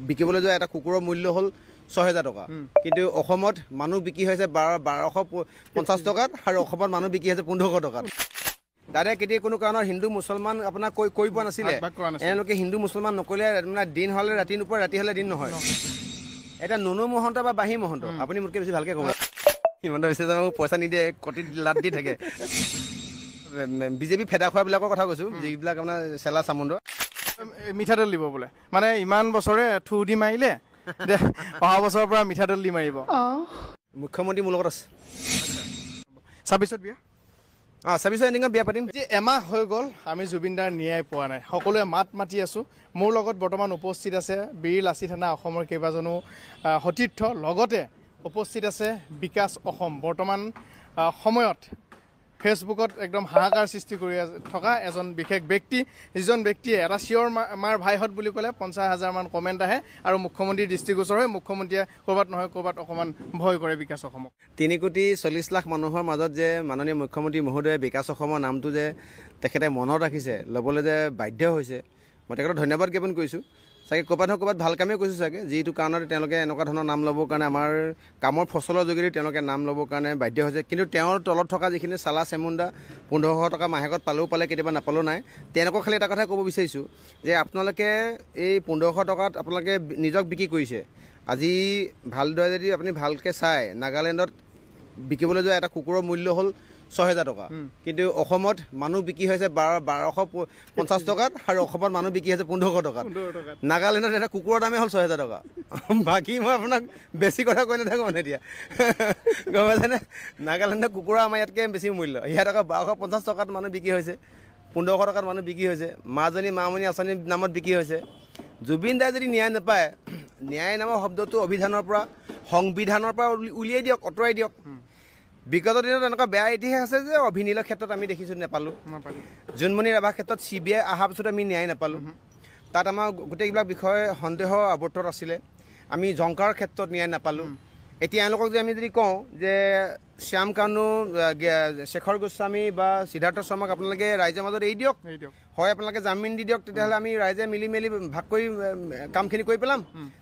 বিকিবলৈ যোৱা এটা কুকুৰৰ মূল্য হ'ল ৬,০০০ টকা, কিন্তু অসমত মানুহ বিক্ৰী হৈছে ১,২৫০ টকাত আৰু অসমত মানুহ বিক্ৰী হৈছে ১৫০০ টকাত। দাদাই কেতিয়া কোনো কাৰণত হিন্দু মুছলমান আপোনাৰ কৈ পোৱা নাছিলে। এওঁলোকে হিন্দু মুছলমান নকৰিলে মানে দিন হ'লে ৰাতি নোপোৱা, ৰাতি হ'লে দিন নহয়। এটা নুনু মহন্ত বা বাঁহী মহন্ত, আপুনি মোতকৈ বেছি ভালকৈ ক'ব। হিমন্ত বিশ্ব শৰ্মাই মোক পইচা নিদিয়ে, কটিত লাট দি থাকে। বিজেপি ফেদা খোৱাবিলাকৰ কথা কৈছোঁ, যিবিলাক আপোনাৰ চেলা চামুণ্ড। মিঠাতেল দিব বোলে, মানে ইমান বছৰে থু দি মাৰিলে, অহা বছৰৰ পৰা মিঠাতেল দি মাৰিব। মুখ্যমন্ত্ৰী মোৰ লগত আছে। ২৬ত বিয়া? ২৬ এণ্ডিঙত বিয়া পাতিম। আজি এমাহ হৈ গ'ল আমি জুবিন দাৰ ন্যায় পোৱা নাই। সকলোৱে মাত মাতি আছোঁ। মোৰ লগত বৰ্তমান উপস্থিত আছে বীৰ লাচিত থানা অসমৰ কেইবাজনো সতীৰ্থ, লগতে উপস্থিত আছে বিকাশ অসম। বৰ্তমান সময়ত ফেচবুকত একদম হাহাকাৰ সৃষ্টি কৰি থকা এজন বিশেষ ব্যক্তি, যিজন ব্যক্তিয়ে এটা চিঞৰ মাৰ ভাইহঁত বুলি ক'লে ৫০,০০০মান কমেণ্ট আহে আৰু মুখ্যমন্ত্ৰীৰ দৃষ্টিগোচৰ হয়। মুখ্যমন্ত্ৰীয়ে ক'ৰবাত নহয় ক'ৰবাত অকণমান ভয় কৰে বিকাশ অসমক। ৩,৪০,০০,০০০ মানুহৰ মাজত যে মাননীয় মুখ্যমন্ত্ৰী মহোদয়ে বিকাশ অসমৰ নামটো যে তেখেতে মনত ৰাখিছে, ল'বলৈ যে বাধ্য হৈছে, মই তেখেতক ধন্যবাদ জ্ঞাপন কৰিছোঁ। চাগে ক'ৰবাত নহয় ক'ৰবাত ভাল কামেই কৰিছোঁ চাগে, যিটো কাৰণত তেওঁলোকে এনেকুৱা ধৰণৰ নাম ল'বৰ কাৰণে আমাৰ কামৰ ফচলৰ যোগেদি তেওঁলোকে নাম ল'বৰ কাৰণে বাধ্য হৈছে। কিন্তু তেওঁৰ তলত থকা যিখিনি চালা চেমুণ্ডা ১৫০০ টকা মাহেকত পালেও পালে, কেতিয়াবা নাপালেও নাই, তেওঁলোকক খালি এটা কথাই ক'ব বিচাৰিছোঁ যে আপোনালোকে এই ১৫০০ টকাত আপোনালোকে নিজক বিক্ৰী কৰিছে। আজি ভালদৰে যদি আপুনি ভালকৈ চায়, নাগালেণ্ডত বিকিবলৈ যোৱা এটা কুকুৰৰ মূল্য হ'ল ৬,০০০ টকা, কিন্তু অসমত মানুহ বিক্ৰী হৈছে ১,২৫০ টকাত আৰু অসমত মানুহ বিক্ৰী হৈছে ১৫০০ টকাত। নাগালেণ্ডত এটা কুকুৰৰ দামেই হ'ল ৬,০০০ টকা। বাকী মই আপোনাক বেছি কথা কৈ নাথাকোঁ মানে এতিয়া, গম পাইছেনে? নাগালেণ্ডৰ কুকুৰা আমাৰ ইয়াতকৈ বেছি মূল্য। ইয়াত আকৌ ১,২৫০ টকাত মানুহ বিক্ৰী হৈছে, ১৫০০ টকাত মানুহ বিক্ৰী হৈছে, মাজনী মামনি আঁচনিৰ নামত বিক্ৰী হৈছে। জুবিন দাই যদি ন্যায় নাপায়, ন্যায় নামৰ শব্দটো অভিধানৰ পৰা সংবিধানৰ পৰা উলিয়াই দিয়ক, আঁতৰাই দিয়ক। বিগত দিনত এনেকুৱা বেয়া ইতিহাস আছে যে অভিনীলৰ ক্ষেত্ৰত আমি দেখিছোঁ নাপালোঁ, জোনমণি ৰাভাৰ ক্ষেত্ৰত CBI অহাৰ পিছত আমি ন্যায় নাপালোঁ। তাত আমাৰ গোটেইবিলাক বিষয় সন্দেহ আৱৰ্তত আছিলে, আমি জংকাৰৰ ক্ষেত্ৰত ন্যায় নাপালোঁ। এতিয়া এওঁলোকক যে আমি যদি কওঁ যে শ্যাম কানু, শেখৰ গোস্বামী বা সিদ্ধাৰ্থ শৰ্মাক আপোনালোকে ৰাইজৰ মাজত এৰি দিয়ক, হয় আপোনালোকে জামিন দি দিয়ক, তেতিয়াহ'লে আমি ৰাইজে মিলি ভাগ কৰি কামখিনি কৰি পেলাম,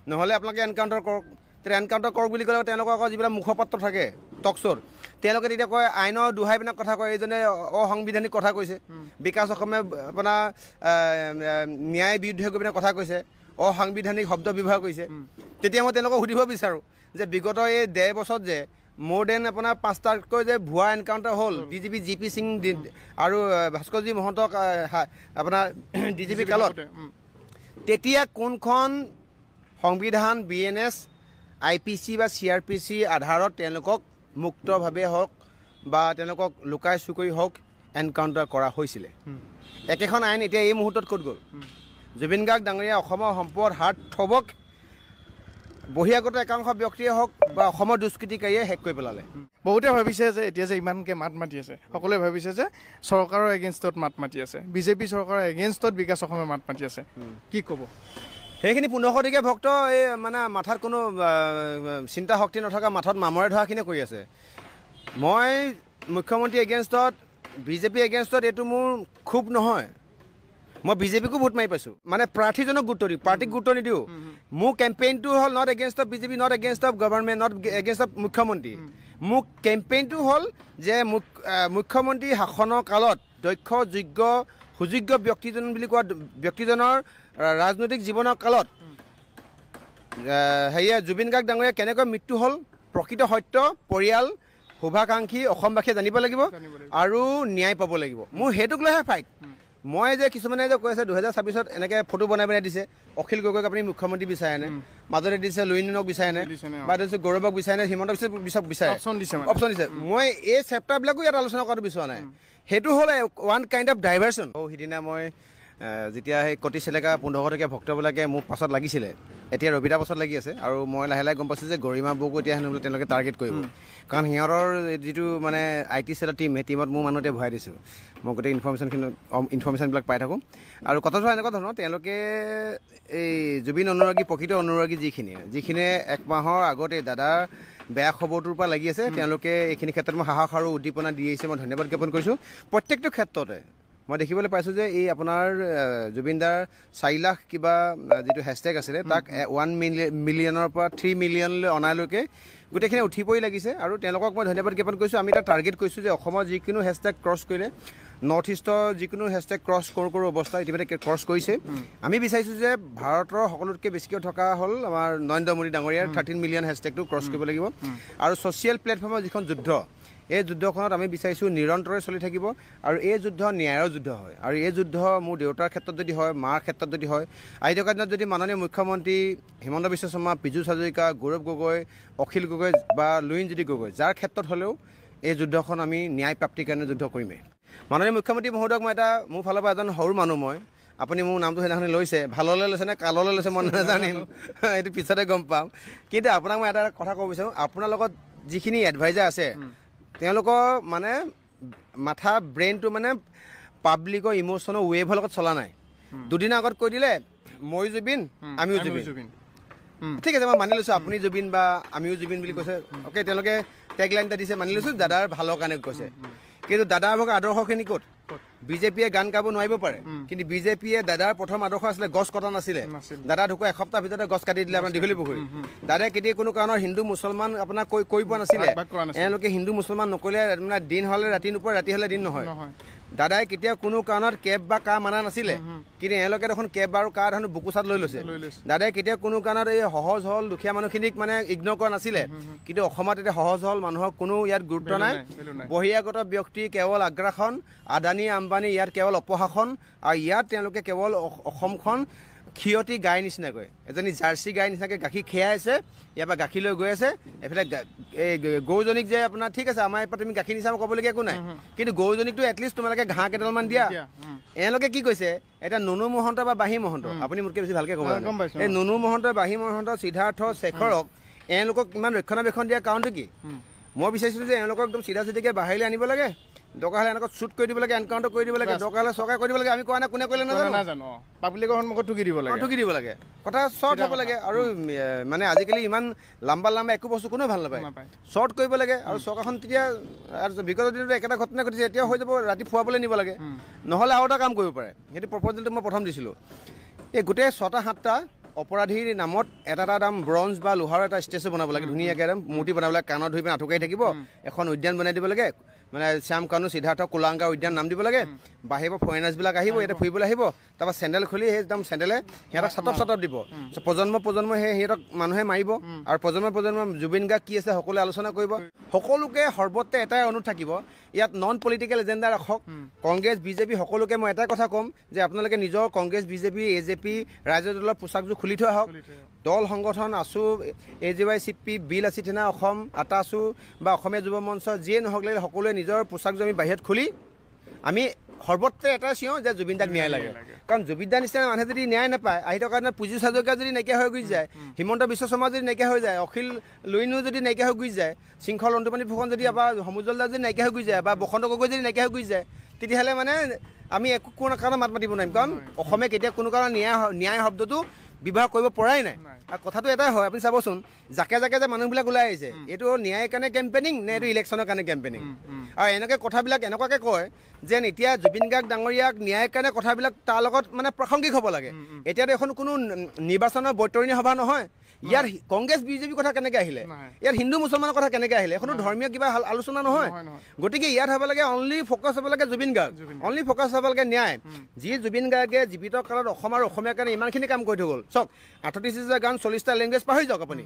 নহ'লে আপোনালোকে এনকাউণ্টাৰ কৰক। তেতিয়া এনকাউণ্টাৰ কৰক বুলি ক'লে তেওঁলোকৰ আকৌ যিবিলাক মুখপাত্ৰ থাকে টকশ্ব'ত, তেওঁলোকে তেতিয়া কয় আইনৰ দোহাই পিনে কথা কয়, এইজনে অসাংবিধানিক কথা কৈছে। বিকাশ অসমে আপোনাৰ ন্যায় বিৰুদ্ধে গৈ পিনে কথা কৈছে, অসাংবিধানিক শব্দ ব্যৱহাৰ কৰিছে। তেতিয়া মই তেওঁলোকক সুধিব বিচাৰোঁ যে বিগত এই ১.৫ বছৰত যে মোৰ দেন আপোনাৰ ৫টাতকৈ যে ভুৱা এনকাউণ্টাৰ হ'ল, DGP GP সিং আৰু ভাস্কৰজী মহন্তক আপোনাৰ DGP কালত, তেতিয়া কোনখন সংবিধান, BNS, IPC বা CRPC আধাৰত তেওঁলোকক মুক্তভাৱে হওক বা তেওঁলোকক লুকাই চুকুৰি হওক এনকাউণ্টাৰ কৰা হৈছিলে? একেখন আইন এতিয়া এই মুহূৰ্তত ক'ত গ'ল? জুবিন গাৰ্গ ডাঙৰীয়া অসমৰ সম্পদ হাত থবক বহিৰাগত একাংশ ব্যক্তিয়ে হওক বা অসমৰ দুষ্কৃতিকাৰীয়ে শেষ কৰি পেলালে। বহুতে ভাবিছে যে এতিয়া যে ইমানকৈ মাত মাতি আছে, সকলোৱে ভাবিছে যে চৰকাৰৰ এগেইনষ্টত মাত মাতি আছে, বিজেপি চৰকাৰৰ এগেইনষ্টত বিকাশ অসমে মাত মাতি আছে। কি ক'ব? সেইখিনি ১৫০০ টকীয়া ভক্ত এই মানে মাথাত কোনো চিন্তা শক্তি নথকা, মাথাত মামৰে ধৰাখিনিয়ে কৰি আছে। মই মুখ্যমন্ত্ৰী এগেইনষ্টত, বিজেপি এগেইনষ্টত এইটো মোৰ ক্ষোভ নহয়। মই বিজেপিকো ভোট মাৰি পাইছোঁ, মানে প্ৰাৰ্থীজনক গুৰুত্ব দিওঁ, পাৰ্টীক গুৰুত্ব নিদিওঁ। মোৰ কেম্পেইনটো হ'ল not against of BJP, not against of government, not against of মুখ্যমন্ত্ৰী। মোৰ কেম্পেইনটো হ'ল যে মুখ্যমন্ত্ৰী শাসনৰ কালত দক্ষ, যোগ্য, সুযোগ্য ব্যক্তিজন বুলি কোৱা ব্যক্তিজনৰ ৰাজনৈতিক জীৱনৰ কালত জুবিন গাৰ্গ ডাঙৰীয়া কেনেকৈ মৃত্যু হ'ল, প্ৰকৃত সত্য পৰিয়াল, শুভাকাংক্ষী অসমবাসীয়ে জানিব লাগিব আৰু ন্যায় পাব লাগিব। মোৰ সেইটোক লৈহে ফাইট। মই যে কিছুমানে যে কৈ আছে ২০২৬ত এনেকৈ ফটো বনাই বনাই দিছে, অখিল গগৈক আপুনি মুখ্যমন্ত্ৰী বিচাৰেনে, মাজতে দিছে লুইনক বিচাৰেনে, বা দিছে গৌৰৱক বিচাৰেনে, হিমন্ত বিশ্ব বিচাৰে, অপশ্যন দিছে। মই এই চেপ্টাৰবিলাকো ইয়াত আলোচনা কৰাটো বিচৰা নাই। সেইটো হ'ল ওৱান কাইণ্ড অফ ডাইভাৰ্চন। সিদিনা মই যেতিয়া সেই কটি চেলেকা ১৫০০ টকীয়া ভক্তবিলাকে মোৰ পাছত লাগিছিলে, এতিয়া ৰবিতা পাছত লাগি আছে, আৰু মই লাহে লাহে গম পাইছোঁ যে গৰিমা বৌকো এতিয়া হেনো তেওঁলোকে টাৰ্গেট কৰিব, কাৰণ সিহঁতৰ যিটো মানে IT চেলৰ টিম, সেই টিমত মোৰ মানুহ এতিয়া ভৰাই দিছোঁ। মই গোটেই ইনফৰ্মেশ্যনবিলাক পাই থাকোঁ। আৰু কথাটো এনেকুৱা ধৰণৰ, তেওঁলোকে এই জুবিন অনুৰাগী, প্ৰকৃত অনুৰাগী যিখিনিয়ে ১ মাহৰ আগতে দাদাৰ বেয়া খবৰটোৰ পৰা লাগি আছে, তেওঁলোকে এইখিনি ক্ষেত্ৰত মই সাহস আৰু উদ্দীপনা দি আহিছে, মই ধন্যবাদ জ্ঞাপন কৰিছোঁ। প্ৰত্যেকটো ক্ষেত্ৰতে মই দেখিবলৈ পাইছোঁ যে এই আপোনাৰ জুবিনদাৰ 4 লাখ কিবা যিটো হেছটেগ আছিলে তাক 1 মিলিয়নৰ পৰা 3 মিলিয়নলৈ অনালৈকে গোটেইখিনি উঠি পৰি লাগিছে আৰু তেওঁলোকক মই ধন্যবাদ জ্ঞাপন কৰিছোঁ। আমি এটা টাৰ্গেট কৰিছোঁ যে অসমৰ যিকোনো হেছটেগ ক্ৰছ কৰিলে নৰ্থ ইষ্টৰ যিকোনো হেছটেগ ক্ৰছ কৰোঁ অৱস্থা ইতিমধ্যে ক্ৰছ কৰিছে। আমি বিচাৰিছোঁ যে ভাৰতৰ সকলোতকৈ বেছিকৈ থকা হ'ল আমাৰ নৰেন্দ্ৰ মোদী ডাঙৰীয়াৰ 13 মিলিয়ন হেছটেগটো ক্ৰছ কৰিব লাগিব আৰু ছ'চিয়েল প্লেটফৰ্মৰ যিখন যুদ্ধ এই যুদ্ধখনত আমি বিচাৰিছোঁ নিৰন্তৰে চলি থাকিব আৰু এই যুদ্ধ ন্যায়ৰ যুদ্ধ হয় আৰু এই যুদ্ধ মোৰ দেউতাৰ ক্ষেত্ৰত যদি হয়, মাৰ ক্ষেত্ৰত যদি হয়, আহি থকা দিনত যদি মাননীয় মুখ্যমন্ত্ৰী হিমন্ত বিশ্ব শৰ্মা, পীযুষ হাজৰিকা, গৌৰৱ গগৈ, অখিল গগৈ বা লুৰিণজ্যোতি গগৈ যাৰ ক্ষেত্ৰত হ'লেও এই যুদ্ধখন আমি ন্যায় প্ৰাপ্তিৰ কাৰণে যুদ্ধ কৰিমেই। মাননীয় মুখ্যমন্ত্ৰী মহোদয়ক মই এটা মোৰ ফালৰ পৰা এজন সৰু মানুহ মই আপুনি মোৰ নামটো সেইদিনাখনি লৈছে, ভাললৈ লৈছে নে কাললৈ লৈছে মই নাজানিম, এইটো পিছতে গম পাম। কিন্তু আপোনাক মই এটা কথা ক'ব বিচাৰোঁ, আপোনাৰ লগত যিখিনি এডভাইজাৰ আছে তেওঁলোকৰ মানে মাথা ব্ৰেইনটো মানে পাব্লিকৰ ইম'চনৰ ৱেভৰ লগত চলা নাই। দুদিনৰ আগত কৈ দিলে মই জুবিন আমিও জুবিন, ঠিক আছে মই মানি লৈছোঁ আপুনি জুবিন বা আমিও জুবিন বুলি কৈছে, অ'কে তেওঁলোকে টেগলাইন এটা দিছে মানি লৈছোঁ দাদাৰ ভালৰ কাৰণে কৈছে। কিন্তু দাদাৰ ভাগৰ আদৰ্শখিনি ক'ত? বিজেপিয়ে গান গাব নোৱাৰিব পাৰে কিন্তু বিজেপিয়ে দাদাৰ প্ৰথম আদৰ্শ আছিলে গছ কটা নাছিলে। দাদা ঢুকুৱা এসপ্তাহ ভিতৰতে গছ কাটি দিলে আপোনাৰ দীঘলী পুখুৰী। দাদাই কেতিয়া কোনো কাৰণত হিন্দু মুছলমান আপোনাৰ কৈ পোৱা নাছিলে। এওঁলোকে হিন্দু মুছলমান নকৰিলে মানে দিন হ'লে ৰাতি নোপোৱা, ৰাতি হ'লে দিন নহয়। দাদাই কেতিয়াও কোনো কাৰণত কেব বা কাৰ মানা নাছিলে কিন্তু এওঁলোকে দেখোন কেব আৰু কাৰ দেখোন বুকুচাত লৈ লৈছে। দাদাই কেতিয়াও কোনো কাৰণত এই সহজ সৰল দুখীয়া মানুহখিনিক মানে ইগন'ৰ কৰা নাছিলে কিন্তু অসমত এতিয়া সহজ সৰল মানুহৰ কোনো ইয়াত গুৰুত্ব নাই। বহিৰাগত ব্যক্তি কেৱল আগ্ৰাসন, আদানী আম্বানী ইয়াত কেৱল অপশাসন আৰু ইয়াত তেওঁলোকে কেৱল অসমখন ক্ষীয়তী গাই নিচিনাকৈ এজনী জাৰ্চি গাই নিচিনাকৈ গাখীৰ খীৰাই আছে, ইয়াৰ পৰা গাখীৰ লৈ গৈ আছে। এইফালে এই গৰুজনীক যে আপোনাৰ ঠিক আছে আমাৰ ইয়াৰ পৰা তুমি গাখীৰ নিচা ক'বলগীয়া একো নাই কিন্তু গৰুজনীকতো এটলিষ্ট তোমালোকে ঘাঁহ কেইডালমান দিয়া। এওঁলোকে কি কৈছে এতিয়া নুনু মহন্ত বা বাঁহী মহন্ত, আপুনি মোতকৈ বেছি ভালকৈ ক'ব, এই নুনু মহন্ত, বাঁহী মহন্ত, সিদ্ধাৰ্থ, শেখৰক এওঁলোকক ইমান ৰক্ষণাবেক্ষণ দিয়াৰ কাৰণটো কি? মই বিচাৰিছিলোঁ যে এওঁলোকক একদম চিধা চিধিকৈ বাহিৰলৈ আনিব লাগে, দৰকাৰ হ'লে এনেকৈ শ্বুট কৰি দিব লাগে, এনকাউণ্টাৰ কৰি দিব লাগে, দৰকাৰ হ'লে চৰকাৰে কৰি দিব লাগে। আমি কোৱা নাই, কোনে কৰিলে নাজানো, পাব্লিকৰ সন্মুখত ঠুকি দিব লাগে, ঠুকি দিব লাগে। কথা শ্বৰ্ট হ'ব লাগে আৰু মানে আজিকালি ইমান লাম্বা একো বস্তু কোনেও ভাল নাপায়, শ্বৰ্ট কৰিব লাগে। আৰু চৰকাৰখন তেতিয়া বিগত দিনতো একেটা ঘটনা ঘটিছে, এতিয়াও হৈ যাব, ৰাতি ফুৰাবলৈ নিব লাগে। নহ'লে আৰু এটা কাম কৰিব পাৰে, সেইটো প্ৰপ'জেলটো মই প্ৰথম দিছিলোঁ, এই গোটেই 6টা-7টা অপৰাধীৰ নামত এটা দাম ব্ৰঞ্জ বা লোহাৰ এটা ষ্টেচু বনাব লাগে, ধুনীয়াকৈ একদম মূৰ্তি বনাব লাগে, কাণত ধৰি পিনে আঁঠুকাই থাকিব, এখন উদ্যান বনাই দিব লাগে, মানে শ্যাম কানু, সিদ্ধাৰ্থ, কুলাংগা উদ্যান নাম দিব লাগে। বাহিৰৰ ফৰেনাৰ্ছবিলাক আহিব, ইয়াতে ফুৰিবলৈ আহিব, তাৰপৰা চেণ্ডেল খুলি সেই একদম চেণ্ডেলে সিহঁতক চাটপ দিব। প্ৰজন্ম সেই সিহঁতক মানুহে মাৰিব আৰু প্ৰজন্ম জুবিন গাৰ্গ কি আছে সকলোৱে আলোচনা কৰিব। সকলোকে সৰ্বত্ৰে এটাই অনুৰোধ থাকিব, ইয়াত নন পলিটিকেল এজেণ্ডা ৰাখক। কংগ্ৰেছ বিজেপি সকলোকে মই এটাই কথা ক'ম যে আপোনালোকে নিজৰ কংগ্ৰেছ বিজেপি AJP ৰাইজৰ দলৰ পোচাকযোৰ খুলি থৈ আহক। দল সংগঠন আছু, AJYCP, বিল আছি থানা অসম, আটাছু বা অসমীয়া যুৱ মঞ্চ যিয়ে নহওক লাগিলে সকলোৱে নিজৰ পোচাকযোৰ আমি বাহিৰত খুলি আমি সৰ্বত্ৰে এটাই চিঞৰ যে জুবিন দাক ন্যায় লাগে। কাৰণ জুবিন দাৰ নিচিনা মানুহে যদি ন্যায় নাপায়, আহি থকা দিনত পীযুষ হাজৰিকা যদি নাইকিয়া হৈ গুচি যায়, হিমন্ত বিশ্ব শৰ্মা যদি নাইকিয়া হৈ যায়, অখিল লুৰিণো যদি নাইকিয়া হৈ গুচি যায়, শৃংখল অন্তপাণি ফুকন যদি বা সমুজ্জ্বল দাস যদি নাইকিয়া হৈ গুচি যায় বা বসন্ত গগৈ যদি নাইকিয়া হৈ গুচি যায়, তেতিয়াহ'লে মানে আমি একো কোনো কাৰণত মাত মাতিব নোৱাৰিম। কাৰণ অসমে কেতিয়া কোনো কাৰণত ন্যায় শব্দটো ব্যৱহাৰ কৰিব পৰাই নাই। আৰু কথাটো এটাই হয়, আপুনি চাবচোন জাকে জাকে যে মানুহবিলাক ওলাই আহিছে, এইটো ন্যায়ৰ কাৰণে কেম্পেইনিং নে এইটো ইলেকশ্যনৰ কাৰণে কেম্পেইনিং? আৰু এনেকৈ কথাবিলাক এনেকুৱাকৈ কয় যেন এতিয়া জুবিন গাৰ্গ ডাঙৰীয়াক ন্যায়ৰ কাৰণে কথাবিলাক তাৰ লগত মানে প্ৰাসংগিক হ'ব লাগে। এতিয়াতো এখন কোনো নিৰ্বাচনৰ বৈতৰণী সভা নহয়। ইয়াত কংগ্ৰেছ বিজেপিৰ কথা কেনেকৈ আহিলে, ইয়াত হিন্দু মুছলমানৰ কথা কেনেকৈ আহিলে, এখনো ধৰ্মীয় কিবা আলোচনা নহয়। গতিকে ইয়াত হ'ব লাগে অনলি ফ'কাছ হ'ব লাগে জুবিন গাৰ্গ, অনলি ফ'কাছ হ'ব লাগে ন্যায়। যি জুবিন গাৰ্গে জীৱিত কালত অসম আৰু অসমীয়াৰ কাৰণে ইমানখিনি কাম কৰি থৈ গ'ল। চাওক 38টা গান, 40টা লেংগুৱেজ পাহৰি যাওক আপুনি।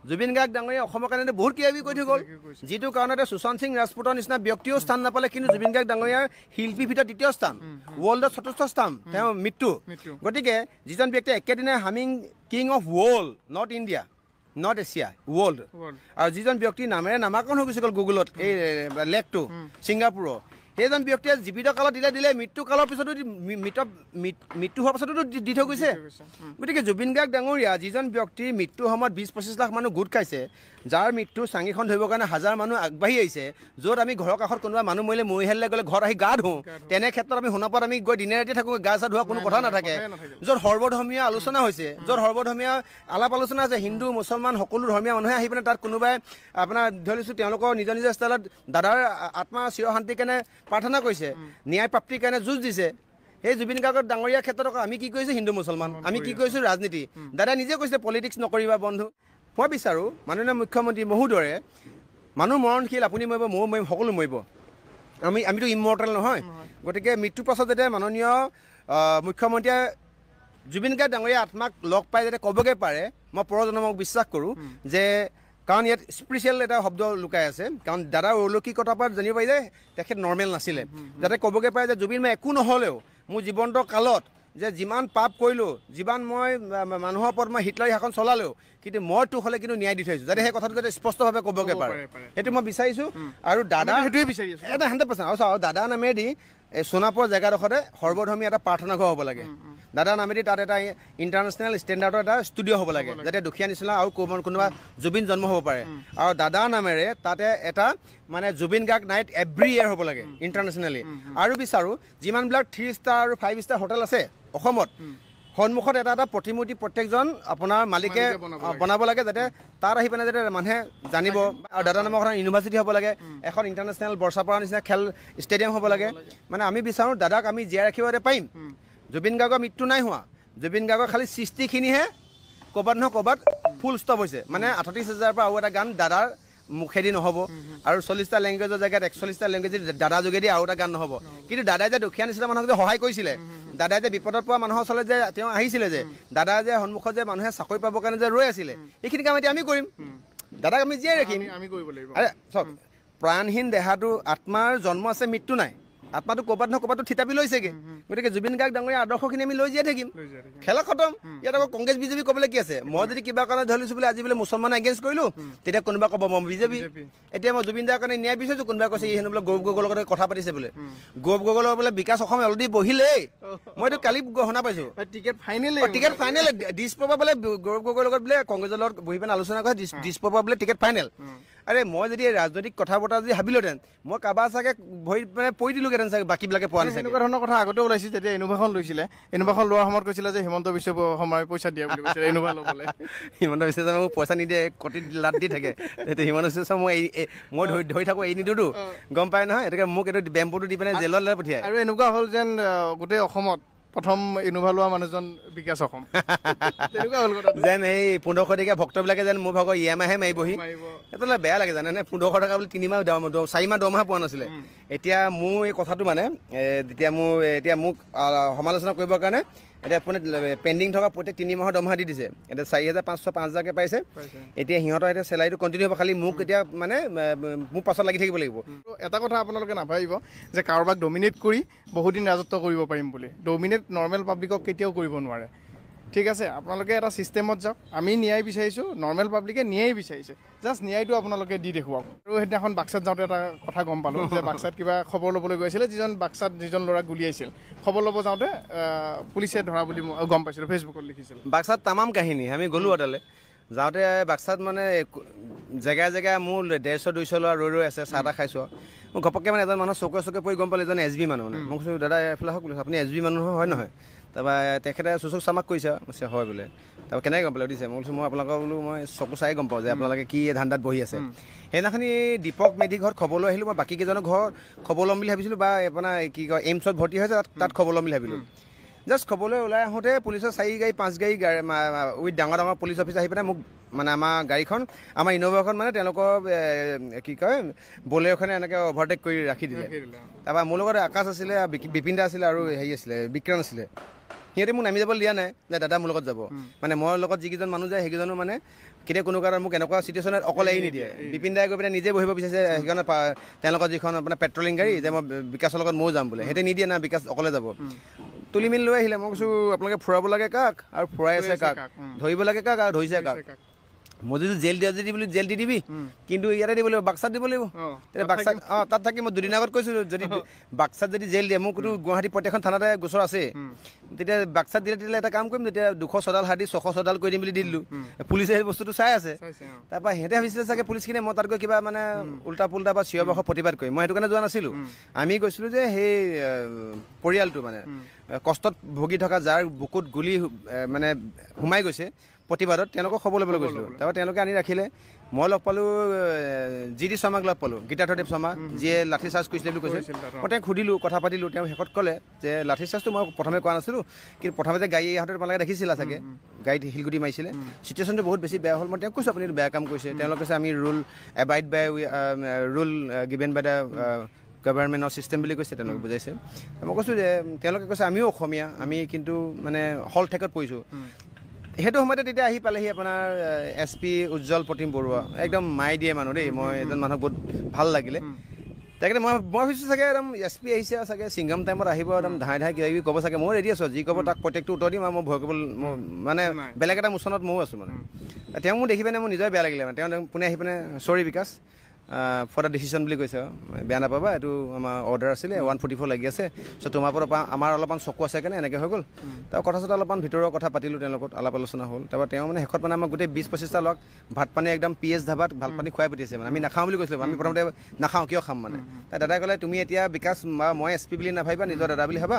জুবিন গাৰ্গ ডাঙৰীয়া অসমৰ কাৰণে বহুত কিবা কিবি কৰি থৈ গ'ল, যিটো কাৰণতে সুশান্ত সিং ৰাজপুতৰ নিচিনা ব্যক্তিও স্থান নাপালে, কিন্তু জুবিন গাৰ্গ ডাঙৰীয়াৰ শিল্পীৰ ভিতৰত 2য় স্থান, ৱৰ্ল্ডত 4ৰ্থ স্থান, তেওঁ মৃত্যু। গতিকে যিজন ব্যক্তিয়ে একেদিনাই humming king of world, not India, not Asia, world, আৰু যিজন ব্যক্তিৰ নামেৰে নামাকৰণ হৈ গুচি গ'ল গুগলত এই লেকটো ছিংগাপুৰৰ, সেইজন ব্যক্তিয়ে জীৱিত কালত দিলে মৃত্যু কালৰ পিছতো মৃত্যু হোৱাৰ পাছতো দি থৈ গৈছে। গতিকে জুবিন গাৰ্গ ডাঙৰীয়া যিজন ব্যক্তিৰ মৃত্যুৰ সময়ত 20-25 লাখ মানুহ গোট খাইছে, যাৰ মৃত্যু চাঙিখন ধৰিবৰ কাৰণে হাজাৰ মানুহ আগবাঢ়ি আহিছে, য'ত আমি ঘৰৰ কাষত কোনোবা মানুহ মৰিলে মৰিহালিলে গ'লে ঘৰত আহি গা ধুওঁ, তেনে ক্ষেত্ৰত আমি শুনাপাত আমি গৈ দিনে ৰাতি থাকোঁ, গা চা ধোৱা কোনো কথা নাথাকে। য'ত সৰ্বধৰ্মীয় আলোচনা হৈছে, য'ত সৰ্বধৰ্মীয় আলাপ আলোচনা আছে, হিন্দু মুছলমান সকলো ধৰ্মীয় মানুহে আহি পিনে তাত কোনোবাই আপোনাৰ ধৰি লৈছোঁ তেওঁলোকৰ নিজৰ ষ্টাইলত দাদাৰ আত্মা চিৰশান্তিৰ কাৰণে প্ৰাৰ্থনা কৰিছে ন্যায় প্ৰাপ্তিৰ কাৰণে যুঁজ দিছে সেই জুবিন গাৰ্গৰ ডাঙৰীয়াৰ ক্ষেত্ৰত আকৌ আমি কি কৰিছোঁ হিন্দু মুছলমান আমি কি কৰিছোঁ ৰাজনীতি দাদাই নিজে কৈছে পলিটিক্স নকৰিবা বন্ধু মই বিচাৰোঁ মাননীয় মুখ্যমন্ত্ৰী মহোদয়ে মানুহ মৰণশীল আপুনি মৰিব ময়ো মৰিম সকলো মৰিব আমিতো ইমৰ্টেল নহয় গতিকে মৃত্যুৰ পাছত যাতে মাননীয় মুখ্যমন্ত্ৰীয়ে জুবিন গাৰ্গ ডাঙৰীয়া আত্মাক লগ পাই যাতে ক'বগৈ পাৰে মই পৰজনমক বিশ্বাস কৰোঁ যে কাৰণ ইয়াত স্পেচিয়েল এটা শব্দ লুকাই আছে কাৰণ দাদাৰ অলৌকিকতাৰ পৰা জানিব পাৰি যে তেখেত নৰ্মেল নাছিলে যাতে ক'বগৈ পাৰে যে জুবিন মই একো নহ'লেও মোৰ জীৱন্ত কালত যে যিমান পাপ কৰিলোঁ যিমান মই মানুহৰ ওপৰত মই হিটলাৰী শাসন চলালেও কিন্তু মই তোক হ'লে কিন্তু ন্যায় দি থৈছোঁ যাতে সেই কথাটো যাতে স্পষ্টভাৱে ক'বগৈ পাৰে সেইটো মই বিচাৰিছোঁ আৰু দাদা সেইটোৱে বিচাৰি আছোঁ এটা 100% আৰু চাওঁ দাদা নামেদি সোণাপুৰ জেগাডোখৰতে সৰ্বধৰ্মী এটা প্ৰাৰ্থনা ঘৰ হ'ব লাগে দাদা নামেদি তাত এটা ইণ্টাৰনেশ্যনেল ষ্টেণ্ডাৰ্ডৰ এটা ষ্টুডিঅ' হ'ব লাগে যাতে দুখীয়া নিচিনা আৰু কোনোবা জুবিন জন্ম হ'ব পাৰে আৰু দাদা নামেৰে তাতে এটা মানে Zubeen Garg night every year হ'ব লাগে ইণ্টাৰনেশ্যনেলি আৰু বিচাৰোঁ যিমানবিলাক 3 ষ্টাৰ আৰু 5 ষ্টাৰ হোটেল আছে অসমত সন্মুখত এটা এটা প্ৰতিমূৰ্তি প্ৰত্যেকজন আপোনাৰ মালিকে বনাব লাগে যাতে তাত আহি পেলাই যাতে মানুহে জানিব আৰু দাদা নামৰ এখন ইউনিভাৰ্চিটি হ'ব লাগে এখন ইণ্টাৰনেশ্যনেল বৰ্ষাপাৰা নিচিনা খেল ষ্টেডিয়াম হ'ব লাগে মানে আমি বিচাৰোঁ দাদাক আমি জীয়াই ৰাখিব পাৰিম জুবিন গাৰ্গৰ মৃত্যু নাই হোৱা জুবিন গাৰ্গৰ খালি সৃষ্টিখিনিহে ক'ৰবাত নহয় ক'ৰবাত ফুল ষ্টপ হৈছে মানে 38,000 পৰা আৰু এটা গান দাদাৰ মুখেদি নহ'ব আৰু 40টা লেংগুৱেজৰ জেগাত 41টা লেংগুৱেজ দাদা যোগেদি আৰু এটা গান নহ'ব কিন্তু দাদাই যে দুখীয়া নিচিনা মানুহক যে সহায় কৰিছিলে দাদাই যে বিপদত পৰা মানুহৰ ওচৰলৈ যে তেওঁ আহিছিলে যে দাদাই যে সন্মুখত যে মানুহে চাকৰি পাবৰ কাৰণে যে ৰৈ আছিলে এইখিনি কাম এতিয়া আমি কৰিম দাদাক আমি জীয়াই ৰাখিম আমি কৰিব লাগিব আৰে চাওক প্ৰাণহীন দেহাটো আত্মাৰ জন্ম আছে মৃত্যু নাই আত্মাটো ক'ৰবাত নহয় ক'ৰবাত থিতাপি লৈছেগৈ গতিকে জুবিন গাৰ্গ ডাঙৰীয়া আদৰ্শখিনি আমি লৈ জীয়াই থাকিম খেলা খতম ইয়াত আকৌ কংগ্ৰেছ বিজেপি ক'বলৈ কি আছে মই যদি কিবা কাৰণে ধৰি লৈছোঁ বোলে আজি বোলে মুছলমানে এগেইনষ্ট কৰিলোঁ তেতিয়া কোনোবা ক'ব মই বিজেপি এতিয়া মই জুবিন দাৰ কাৰণে ন্যায় বিচাৰিছোঁ কোনোবাই কৈছে ই হেনো বোলে গৌৰৱ গগৈৰ লগত কথা পাতিছে বোলে গৌৰৱ গগৈৰ বোলে বিকাশ অসমে অলৰেডি বহিলেই মইতো কালি শুনা পাইছোঁ টিকেট ফাইনেল দিছপুৰৰ বোলে গৌৰৱ গগৈৰ লগত বোলে কংগ্ৰেছৰ লগত বহি পেলাই আলোচনা কৰে দিছপুৰৰ বোলে টিকেট ফাইনেল আৰে মই যদি ৰাজনৈতিক কথা বতৰা যদি ভাবিলোহেঁতেন মই কাৰোবাৰ চাগে ভৰি মানে পৰি দিলোঁহেঁতেন চাগে বাকীবিলাকে পোৱা নাছিল এনেকুৱা ধৰণৰ কথা আগতেও ওলাইছিল যেতিয়া ইনোভাখন লৈছিলে ইনোভাখন লোৱাৰ সময়ত কৈছিলে যে হিমন্ত বিশ্ব শৰ্মাই পইচা দিয়া বুলি কৈছিলে ইনোভা ল'বলৈ হিমন্ত বিশ্ব শৰ্মাই মোক পইচা নিদিয়ে কটি লাট দি থাকে সেইটো হিমন্ত বিশ্ব শৰ্মা মই ধৰি থাকোঁ এৰি নিদিওঁতো গম পাই নহয় এতিয়াকে মোক এইটো বেম্পুটো দি পিনে জেলত পঠিয়ায় আৰু এনেকুৱা হ'ল যেন গোটেই অসমত প্ৰথম ইনোভা লোৱা মানুহজন বিকাশ অসম তেনেকুৱা হ'ল কথা যেন এই 1500 টকীয়া ভক্তবিলাকে যেন মোৰ ভাগৰ EMIহে মাৰিবহি সেইটো বেয়া লাগে জানেনে 1500 টকা বুলি 3 মাহ 4 মাহ দৰমহা পোৱা নাছিলে এতিয়া মোৰ এই কথাটো মানে এতিয়া মোক সমালোচনা কৰিবৰ কাৰণে এতিয়া আপুনি পেণ্ডিং থকা প্ৰত্যেক 3 মাহৰ দৰমহা দি দিছে এতিয়া 4,500 5,000কৈ পাইছে এতিয়া সিহঁতৰ এতিয়া চেলাৰীটো কণ্টিনিউ হ'ব খালি মোক এতিয়া মানে মোৰ পাছত লাগি থাকিব লাগিব এটা কথা আপোনালোকে নাভাবিব যে কাৰোবাক ডমিনেট কৰি বহুদিন ৰাজত্ব কৰিব পাৰিম বুলি ডমিনেট নৰ্মেল পাব্লিকক কেতিয়াও কৰিব নোৱাৰে ঠিক আছে আপোনালোকে এটা ছিষ্টেমত যাওক আমি ন্যায় বিচাৰিছোঁ নৰ্মেল পাব্লিকে ন্যায় বিচাৰিছে জাষ্ট ন্যায়টো আপোনালোকে দি দেখুৱাওক আৰু সেইদিনাখন বাক্সাত যাওঁতে এটা কথা গম পালোঁ যে বাক্সাত কিবা খবৰ ল'বলৈ গৈছিলে যিজন ল'ৰাক গুলিয়াইছিল খবৰ ল'ব যাওঁতে পুলিচে ধৰা বুলি মই গম পাইছিলোঁ ফেচবুকত লিখিছিল বাক্সাত তামাম কাহিনী আমি গ'লোঁ তালৈ যাওঁতে বাক্সাত মানে জেগাই জেগাই মোৰ 150-200 ল'ৰা ৰৈ আছে চাহ তাহ খাইছোঁ মোৰ ঘপককৈ মানে এজন মানুহ চকুৱে পৰি গম পালোঁ এজন SB মানুহ মানে মোক কৈছোঁ দাদা এইফালে হওক আপুনি SB মানুহ হয় নহয় তাৰপৰা তেখেতে চুচুক চামাক কৰিছে কৈছে হয় বোলে তাৰপৰা কেনেকৈ গম পালে দিছে মই কৈছোঁ মই আপোনালোকৰ বোলো মই চকু চাই গম পাওঁ যে আপোনালোকে কি ধান্দাত বহি আছে সেইদিনাখনি দীপক মেধি ঘৰত খবৰ লৈ আহিলোঁ মই বাকী কেইজনৰ ঘৰত খবৰ ল'ম বুলি ভাবিছিলোঁ বা আপোনাৰ কি কয় এইমছত ভৰ্তি হৈছে তাত খবৰ ল'ম বুলি ভাবিলোঁ জাষ্ট খবৰলৈ ওলাই আহোঁতে পুলিচৰ 4 গাড়ী 5 গাড়ী উইথ ডাঙৰ পুলিচ অফিচাৰ আহি পেলাই মোক মানে আমাৰ গাড়ীখন আমাৰ ইন'ভাখন মানে তেওঁলোকৰ কি কয় বলেৰ'খনে এনেকৈ অভাৰটেক কৰি ৰাখি দিলে তাৰপৰা মোৰ লগত আকাশ আছিলে বিপিন দা আছিলে আৰু হেৰি আছিলে বিক্ৰান্ত আছিলে সিহঁতে মোক নামি যাবলৈ দিয়া নাই যে দাদা মোৰ লগত যাব মানে মোৰ লগত যিকেইজন মানুহ যায় সেইকেইজনো মানে কেতিয়া কোনো কাৰণত মোক এনেকুৱা চিটুৱেশ্যনত অকলে এৰি নিদিয়ে বিপিন দাই গৈ পেলাই নিজে বহিব বিচাৰিছে সেইকাৰণে তেওঁলোকৰ যিখন আপোনাৰ পেট্ৰলিং গাড়ী যে মই বিকাশৰ লগত ময়ো যাম বোলে সিহঁতে নিদিয়ে না বিকাশ অকলে যাব তুলি মেলি লৈ আহিলে মই কৈছোঁ আপোনালোকে ফুৰাব লাগে কাক আৰু ফুৰাই আছে কাক ধৰিব লাগে কাক আৰু ধৰিছে কাক মই যদি জেল দিয়া যদি বুলি জেল দি দিবি কিন্তু ইয়াতে দিব লাগিব বাক্সাত দিব লাগিব তেতিয়া বাক্সাত তাত থাকি মই দুদিন আগত কৈছোঁ যদি বাক্সাত যদি জেল দিয়ে মোকতো গুৱাহাটী প্ৰত্যেকখন থানাতে গোচৰ আছে তেতিয়া বাক্সাত দিলে এটা কাম কৰিম তেতিয়া 200 চদাল হাতি 600 চদাল কৰি দিম বুলি দি দিলোঁ পুলিচে সেই বস্তুটো চাই আছে তাৰপৰা সিহঁতে ভাবিছিলে চাগে পুলিচখিনিয়ে মই তাত গৈ কিবা মানে উল্টা পুল্টা বা চিঞৰ বাখৰ প্ৰতিবাদ কৰিম মই সেইটো কাৰণে যোৱা নাছিলোঁ আমি গৈছিলোঁ যে সেই পৰিয়ালটো মানে কষ্টত ভুগি থকা যাৰ বুকুত গুলি মানে সোমাই গৈছে প্ৰতিবাদত তেওঁলোকক খবৰ ল'বলৈ গৈছিলোঁ। তাৰপৰা তেওঁলোকে আনি ৰাখিলে। মই লগ পালোঁ GD শৰ্মাক লগ পালোঁ, গীতাৰ্থদেৱ শৰ্মা, যিয়ে লাঠি চাৰ্জ কৰিছিলে বুলি কৈছে। মই তেওঁক সুধিলোঁ, কথা পাতিলোঁ। তেওঁ শেষত ক'লে যে লাঠি চাৰ্জটো মই প্ৰথমে কোৱা নাছিলোঁ, কিন্তু প্ৰথমে যে গাড়ী আহোঁতে তোমালোকে দেখিছিলা চাগে, গাড়ীত শিলগুটি মাৰিছিলে। চিটুৱেশ্যনটো বহুত বেছি বেয়া হ'ল। মই তেওঁক কৈছোঁ আপুনি বেয়া কাম কৰিছে। তেওঁলোকে কৈছে আমি rule abide by rule given by the গভৰ্ণমেণ্টৰ ছিষ্টেম বুলি কৈছে, তেওঁলোকে বুজাইছে। মই কৈছোঁ যে তেওঁলোকে কৈছে আমিও অসমীয়া, আমি কিন্তু মানে হল ঠেকত পৰিছোঁ। সেইটো সময়তে তেতিয়া আহি পালেহি আপোনাৰ SP উজ্জ্বল প্ৰতিম বৰুৱা, একদম মাই দিয়ে মানুহ দেই। মই এজন মানুহক বহুত ভাল লাগিলে। তাকে মই ভাবিছোঁ চাগে একদম SP আহিছে চাগে, ছিংগাম টাইমত আহিব, একদম ধাই কিবা কিবি ক'ব চাগে। মই ৰেডি আছোঁ, যি ক'ব তাক প্ৰত্যেকটো উত্তৰ দিম আৰু মই ভয় কৰিব মানে বেলেগ এটা মোচনত ময়ো আছোঁ মানে। তেওঁ মোক দেখি পিনে মোৰ নিজৰে বেয়া লাগিলে মানে। তেওঁ পোনে আহি পিনে চৰি বিকাশ ফৰ দ্য ডিচিশ্যন বুলি কৈছে আৰু বেয়া নাপাবা, এইটো আমাৰ অৰ্ডাৰ আছিলে 144 লাগি আছে, চ' তোমাৰ পৰা আমাৰ অলপমান চকু আছে কাৰণে এনেকৈ হৈ গ'ল। তাৰ কথা চথা অলপমান ভিতৰৰ কথা পাতিলোঁ, তেওঁৰ লগত আলাপ আলোচনা হ'ল। তাৰপৰা তেওঁ মানে শেষত মানে আমাক গোটেই 20-25টা লগ ভাত পানী একদম PH ধাবাত ভাত পানী খুৱাই পঠিয়াইছে মানে। আমি নাখাওঁ বুলি কৈছিলোঁ, আমি প্ৰথমতে নাখাওঁ, কিয় খাম মানে। তাই দাদাই ক'লে তুমি এতিয়া বিকাশ মই SP বুলি নাভাবিবা, নিজৰ দাদা বুলি ভাবা,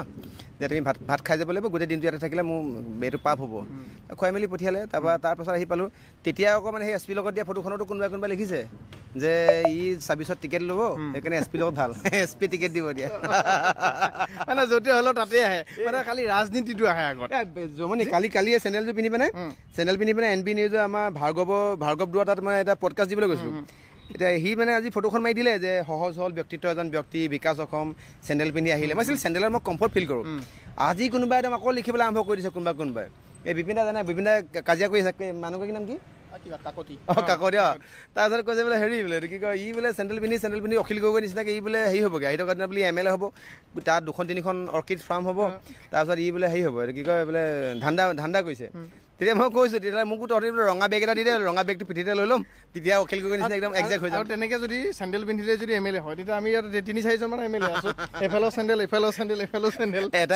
যে তুমি ভাত খাই যাব লাগিব, গোটেই দিনটো ইয়াতে থাকিলে মোৰ এইটো পাপ হ'ব। খুৱাই মেলি পঠিয়ালে। তাৰপাছত আহি পালোঁ। তেতিয়া আকৌ মানে সেই SP লগত দিয়া ফটোখনতো কোনোবাই লিখিছে যে ই ছাব্বিছত টিকেট ল'ব, সেইকাৰণে SP লগত ভাল, SP টিকেট দিব দিয়া। মানে য'তে হ'লেও তাতে আহে, মানে খালি ৰাজনীতিটো আহে আগত। জমনি কালি চেনেলযোৰ পিন্ধি পিনে NB নিউজৰ আমাৰ ভাৰ্গৱ দুৱা তাত মই এটা পডকাষ্ট দিবলৈ গৈছিলোঁ। এতিয়া সি মানে আজি ফটোখন মাৰি দিলে যে সহজ সৰল ব্যক্তিত্ব এজন ব্যক্তি, বিকাশ অসম, চেণ্ডেল পিন্ধি আহিলে। মই চেণ্ডেলত মই কমফৰ্ট ফিল কৰোঁ। আজি কোনোবাই একদম আকৌ লিখিবলৈ আৰম্ভ কৰি দিছে, কোনোবাই এই বিপিনদা জানে, বিপিনদাই কাজিয়া কৰি আছে, মানুহগৰাকীৰ নাম কি? কাকতি। তাৰপিছত কৈছে বোলে হেৰি বোলে কি কয়, ই বোলে চেণ্ডেল পিন্ধি অখিল গগৈ নিচিনাকৈ ই বোলে হেৰি হ'বগৈ, আহিথকা দিনা বোলে MLA হ'ব, তাত 2-3খন অৰ্কিড ফাৰ্ম হ'ব, তাৰপিছত ই বোলে হেৰি হ'ব, এইটো কি কয় বোলে ধান্দা কৰিছে। তেতিয়া মই কৈছোঁ, তেতিয়াহ'লে মোকো তহঁতি বোলে ৰঙা বেগ এটা দি দে, ৰঙা বেগটো পিঠিতে লৈ ল'ম, তেতিয়া অখিল গগৈ নিচিনা একদম একজেক্ট হৈ যাব। আৰু তেনেকৈ যদি চেণ্ডেল পিন্ধিলে যদি MLA হয়, তেতিয়া আমি ইয়াত 3-4জন মান MLA আছোঁ। এফালেও চেণ্ডেল,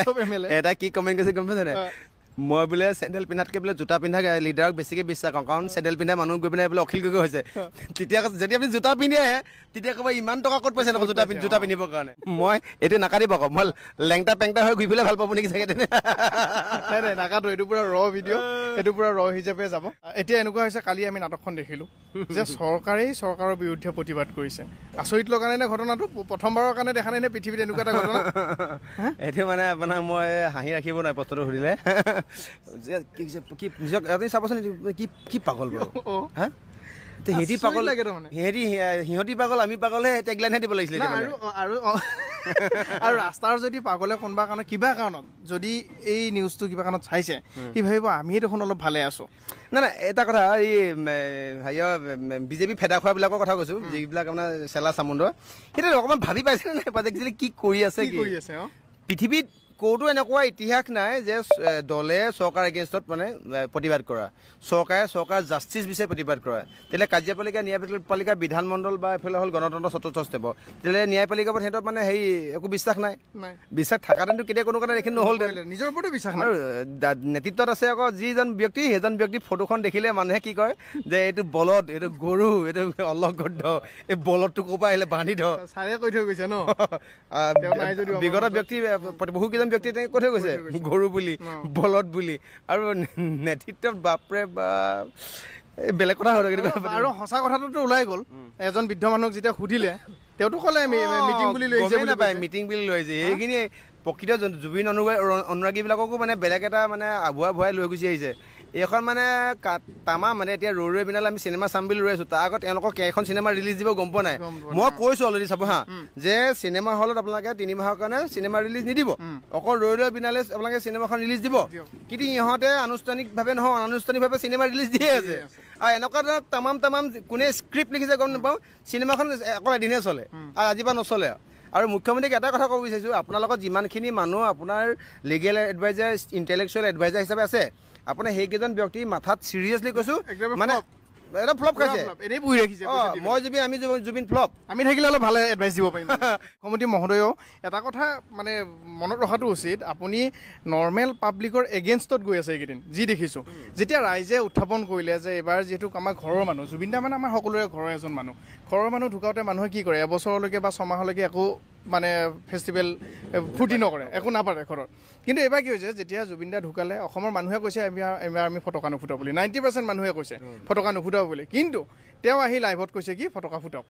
চব MLA। এটা কি কমেণ্ট কৰিছে গম পাইছে নাই? মই বোলে চেণ্ডেল পিন্ধাতকৈ বোলে জোতা পিন্ধা লিডাৰক বেছিকৈ বিশ্বাস কৰোঁ, কাৰণ চেণ্ডেল পিন্ধা মানুহ গৈ পিনে বোলে অখিল গগৈ হৈছে। তেতিয়া যদি আপুনি জোতা পিন্ধি আহে, তেতিয়া ক'ব ইমান টকা ক'ত পাইছে নকওঁ জোতা পিন্ধিবৰ কাৰণে। মই এইটো নাকাটিব আকৌ, মই লেংটা পেংটা হৈ ঘূৰি পেলাই ভাল পাব নেকি চাগে তেনে। নাই নাকাটো, এইটো পুৰা ভিডিঅ', এইটো পুৰা হিচাপে যাব। এতিয়া এনেকুৱা হৈছে, কালি আমি নাটকখন দেখিলোঁ যে চৰকাৰেই চৰকাৰৰ বিৰুদ্ধে প্ৰতিবাদ কৰিছে। আচৰিত লগা নাই নে ঘটনাটো? প্ৰথমবাৰৰ কাৰণে দেখা নাই নে পৃথিৱীত এনেকুৱা এটা ঘটনা? এইটো মানে আপোনাৰ মই হাঁহি ৰাখিব নাই প্ৰশ্নটো সুধিলে। আপুনি চাবচোন কি পাগল বাৰু, হা? সিহঁতি পাগল, সিহঁতি পাগল, আমি পাগলহে টেগলাইনহে দিব লাগিছিলে। আৰু ৰাস্তাৰ যদি পাগলে কোনোবা কাৰণত কিবা কাৰণত যদি এই নিউজটো কিবা কাৰণত চাইছে, সি ভাবিব আমিয়ে দেখোন অলপ ভালে আছোঁ। নাই এটা কথা, এই হেৰিয়ৰ BJP ফেদা খোৱাবিলাকৰ কথা কৈছোঁ, যিবিলাক আপোনাৰ চেলা চামুণ্ডৰ, সেইটো অকণমান ভাবি পাইছে নে নাই একচুৱেলি কি কৰি আছে? পৃথিৱীত ক'তো এনেকুৱা ইতিহাস নাই যে দলে চৰকাৰ এগেইনষ্টত মানে প্ৰতিবাদ কৰা, চৰকাৰ জাষ্টিছ বিচাৰি প্ৰতিবাদ কৰা। তেতিয়াহ'লে কাৰ্যপালিকা ন্যায়পালিকা বিধানমণ্ডল বা এইফালে হ'ল গণতন্ত্ৰ চতুৰ্থ ষ্টেপৰ, তেতিয়াহ'লে ন্যায়পালিকাৰ ওপৰত সিহঁতৰ মানে হেৰি একো বিশ্বাস নাই। বিশ্বাস থকাহেঁতেনতো কেতিয়া কোনো কাৰণে এইখিনি নহ'ল, নিজৰ ওপৰতে বিশ্বাস নাই। আৰু নেতৃত্বত আছে আকৌ যিজন ব্যক্তি, সেইজন ব্যক্তি ফটোখন দেখিলে মানুহে কি কয় যে এইটো বলদ, এইটো গৰু, এইটো অলগদ্ধ, এই বলদটো ক'ৰ পৰা আহিলে বান্ধি ধৰ। ছাৰে কৈ থৈ গৈছে ন, বিগত ব্যক্তি বহুকেইজন ব্যক্তি কৈ থৈ গৈছে গৰু বুলি, বলদ বুলি, আৰু নেতৃত্বত বাপৰে বা বেলেগ কথা হয়। আৰু সঁচা কথাটোতো ওলাই গ'ল, এজন বৃদ্ধ মানুহক যেতিয়া সুধিলে তেওঁতো ক'লে মিটিং বুলি লৈ আহিছে, মিটিং বুলি লৈ আহিছে। সেইখিনি প্ৰকৃত জুবিন অনুৰাগীবিলাককো মানে বেলেগ এটা মানে আগুৱাই ভৰাই লৈ গুচি আহিছে। এইখন মানে তামা মানে এতিয়া ৰৈ বিনালে আমি চিনেমা চাম বুলি ৰৈ আছোঁ, তাৰ আগত তেওঁলোকক কেইখন চিনেমা ৰিলিজ দিব গম পোৱা নাই। মই কৈছোঁ অলৰেডি চাব হা, যে চিনেমা হলত আপোনালোকে 3 মাহৰ কাৰণে চিনেমা ৰিলিজ নিদিব, অকল ৰৈ বিনালে আপোনালোকে চিনেমাখন ৰিলিজ দিব। কিন্তু ইহঁতে আনুষ্ঠানিকভাৱে নহয়, অনানুষ্ঠানিকভাৱে চিনেমা ৰিলিজ দিয়ে আছে। আৰু এনেকুৱা ধৰণৰ তামাম কোনে স্ক্ৰিপ্ট লিখিছে গম নাপাওঁ, চিনেমাখন অকল এদিনহে চলে আৰু আজিৰ পৰা নচলে। আৰু মুখ্যমন্ত্ৰীক এটা কথা ক'ব বিচাৰিছোঁ, আপোনাৰ লগত যিমানখিনি মানুহ আপোনাৰ লিগেল এডভাইজাৰ, ইণ্টেলেকচুৱেল এডভাইজাৰ হিচাপে আছে, আপোনাৰ সেইকেইজন ব্যক্তি মাথাত চিৰিয়াছলি কৈছোঁ মানে এটা ফ্লপ খাইছে। মই আমি জুবিন ফ্লপ, আমি থাকিলে অলপ ভালে এডভাইচ দিব পাৰিম। মুখ্যমন্ত্ৰী মহোদয়েও এটা কথা মানে মনত ৰখাটো উচিত, আপুনি নৰ্মেল পাব্লিকৰ এগেইনষ্টত গৈ আছে এইকেইদিন যি দেখিছোঁ। যেতিয়া ৰাইজে উত্থাপন কৰিলে যে এইবাৰ যিহেতু আমাৰ ঘৰৰ মানুহ, জুবিন দা মানে আমাৰ সকলোৰে ঘৰৰ এজন মানুহ, ঘৰৰ মানুহ ঢুকাওঁতে মানুহে কি কৰে, এবছৰলৈকে বা 6 মাহলৈকে একো মানে ফেষ্টিভেল ফূৰ্তি নকৰে, একো নাপাতে ঘৰত। কিন্তু এইবাৰ কি হৈছে, যেতিয়া জুবিন দা ঢুকালে অসমৰ মানুহে কৈছে এইবাৰ আমি ফটকা নুফুটাও বুলি, 90% মানুহে কৈছে ফটকা নুফুটাও বুলি। কিন্তু তেওঁ আহি লাইভত কৈছে কি ফটকা ফুটাওক।